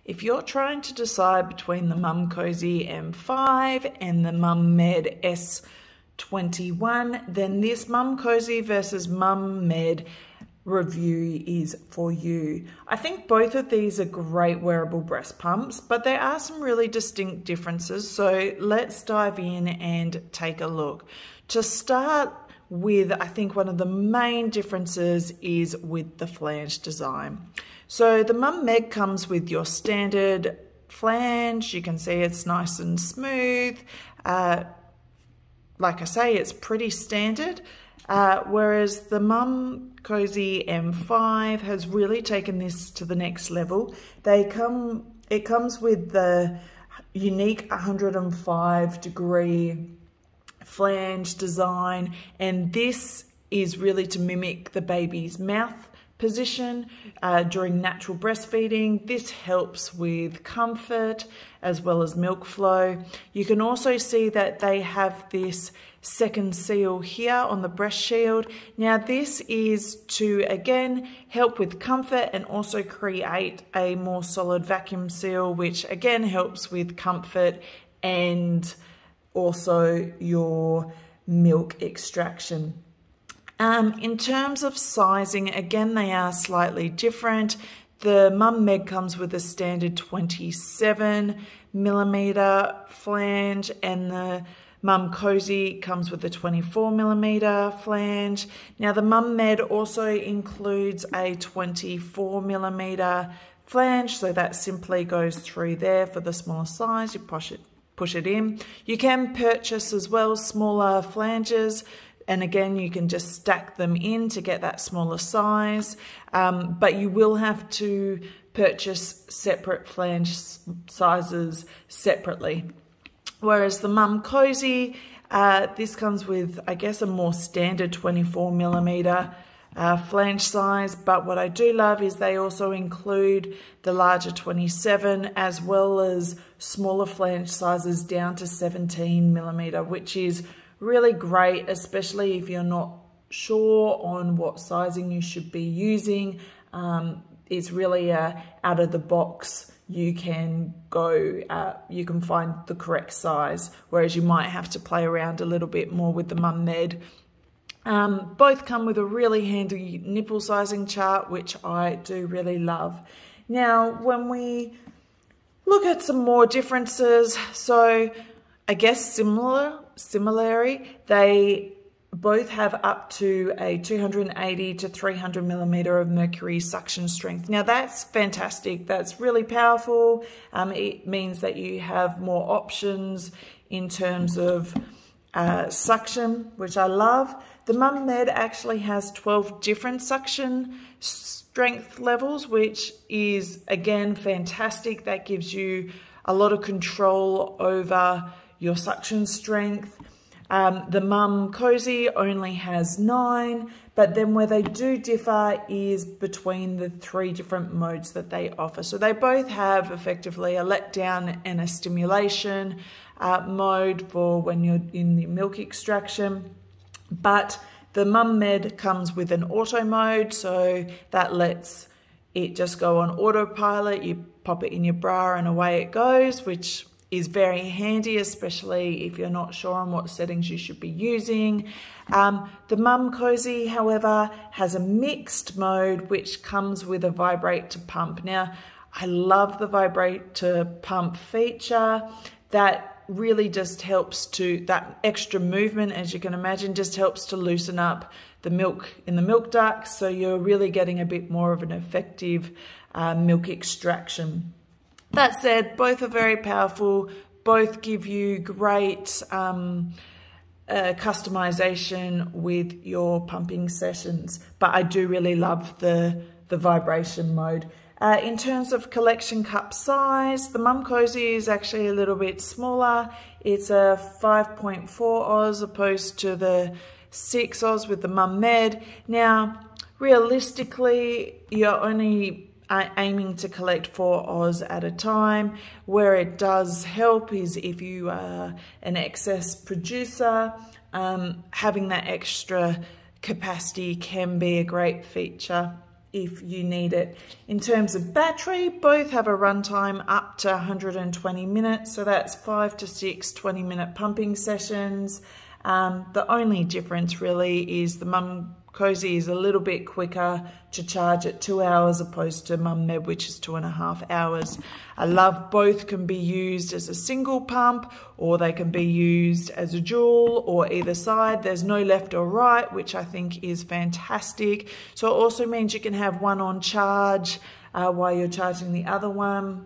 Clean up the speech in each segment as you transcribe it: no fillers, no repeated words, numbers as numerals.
if you're trying to decide between the Momcozy M5 and the MomMed S21, then this Momcozy versus MomMed review is for you. I think both of these are great wearable breast pumps, but there are some really distinct differences. So let's dive in and take a look. To start with, I think one of the main differences is with the flange design. So the MomMed comes with your standard flange. You can see it's nice and smooth. Like I say, it's pretty standard. Whereas the Momcozy M5 has really taken this to the next level. It comes with the unique 105-degree flange design, and this is really to mimic the baby's mouth position during natural breastfeeding. This helps with comfort as well as milk flow. You can also see that they have this second seal here on the breast shield. Now this is to again help with comfort and also create a more solid vacuum seal, which again helps with comfort and also your milk extraction. In terms of sizing, again, they are slightly different. The MomMed comes with a standard 27mm flange, and the Momcozy comes with a 24mm flange. Now, the MomMed also includes a 24mm flange, so that simply goes through there for the smaller size. You push it in. You can purchase as well smaller flanges, and again, you can just stack them in to get that smaller size, but you will have to purchase separate flange sizes separately. Whereas the Momcozy, this comes with, I guess, a more standard 24mm flange size, but what I do love is they also include the larger 27 as well as smaller flange sizes down to 17mm, which is really great, especially if you're not sure on what sizing you should be using. It's really out of the box. You can go, you can find the correct size, whereas you might have to play around a little bit more with the MomMed. Both come with a really handy nipple sizing chart, which I do really love. Now, when we look at some more differences, so I guess similarly, they both have up to a 280 to 300mm of mercury suction strength. Now that's fantastic. That's really powerful. It means that you have more options in terms of suction, which I love. The MomMed actually has 12 different suction strength levels, which is again fantastic. That gives you a lot of control over your suction strength. The Momcozy only has 9, but then where they do differ is between the 3 different modes that they offer. So they both have effectively a letdown and a stimulation mode for when you're in the milk extraction, but the MomMed comes with an auto mode, so that lets it just go on autopilot. You pop it in your bra and away it goes, which is very handy, especially if you're not sure on what settings you should be using. The Momcozy, however, has a mixed mode, which comes with a vibrate to pump. Now, I love the vibrate to pump feature. That really just helps to, that extra movement, as you can imagine, just helps to loosen up the milk in the milk ducts, so you're really getting a bit more of an effective milk extraction. That said, both are very powerful, both give you great customization with your pumping sessions, but I do really love the vibration mode. In terms of collection cup size, the Momcozy is actually a little bit smaller. It's a 5.4 Oz opposed to the 6 Oz with the MomMed. Now, realistically, you're only aiming to collect 4 Oz at a time. Where it does help is if you are an excess producer, having that extra capacity can be a great feature. if you need it. In terms of battery, both have a runtime up to 120 minutes, so that's 5 to 6 20-minute pumping sessions. The only difference really is the Momcozy is a little bit quicker to charge at 2 hours opposed to MomMed, which is 2.5 hours. I love both can be used as a single pump, or they can be used as a dual, or either side. There's no left or right, which I think is fantastic. So it also means you can have one on charge while you're charging the other one.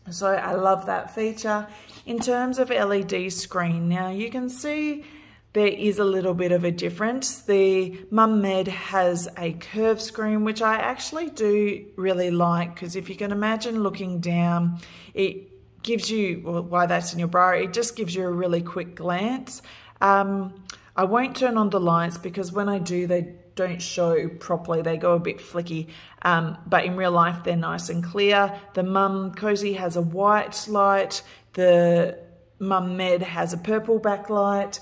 So I love that feature. In terms of LED screen, now you can see there is a little bit of a difference. The MomMed has a curved screen, which I actually do really like, because if you can imagine looking down, it gives you, well, while that's in your bra, it just gives you a really quick glance. I won't turn on the lights because when I do, they don't show properly. They go a bit flicky, but in real life, they're nice and clear. The Momcozy has a white light. The MomMed has a purple backlight.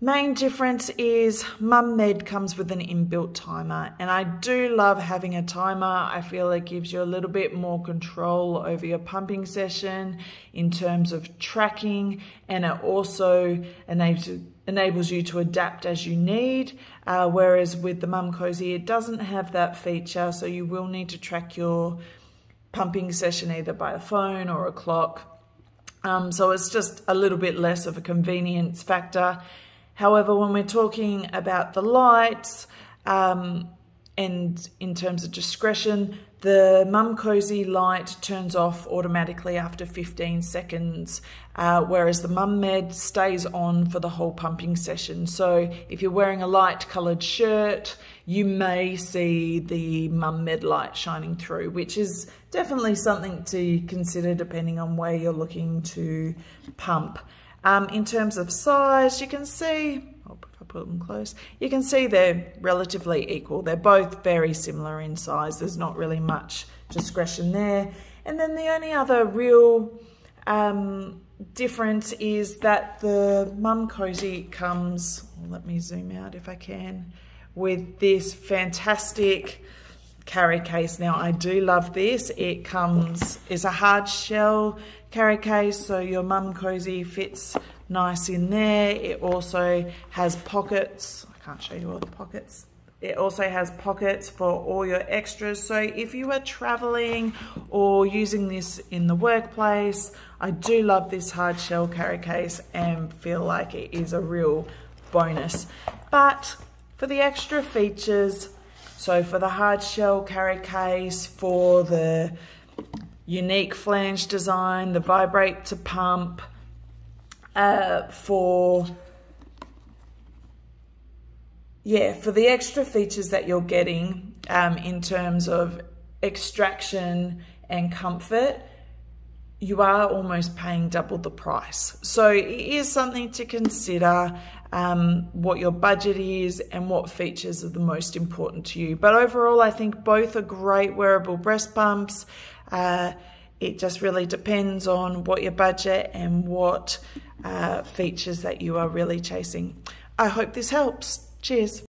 Main difference is MomMed comes with an inbuilt timer, and I do love having a timer. I feel it gives you a little bit more control over your pumping session in terms of tracking, and it also enables you to adapt as you need, whereas with the Momcozy it doesn't have that feature, so you will need to track your pumping session either by a phone or a clock. So it's just a little bit less of a convenience factor. However, when we're talking about the lights and in terms of discretion, the Momcozy light turns off automatically after 15 seconds, whereas the MomMed stays on for the whole pumping session. So if you're wearing a light coloured shirt, you may see the MomMed light shining through, which is definitely something to consider depending on where you're looking to pump. In terms of size, you can see, if I put them close, you can see they're relatively equal. They're both very similar in size. There's not really much discretion there. And then the only other real difference is that the Momcozy comes, let me zoom out if I can, with this fantastic carry case. Now I do love this. It is a hard shell carry case, so your Momcozy fits nice in there. It also has pockets. I can't show you all the pockets. It also has pockets for all your extras. So if you are traveling or using this in the workplace, I do love this hard shell carry case and feel like it is a real bonus. But for the extra features, so for the hard shell carry case, for the unique flange design, the vibrate to pump, for the extra features that you're getting in terms of extraction and comfort, you are almost paying double the price. So it is something to consider, what your budget is and what features are the most important to you. But overall, I think both are great wearable breast pumps. It just really depends on what your budget and what features that you are really chasing. I hope this helps. Cheers.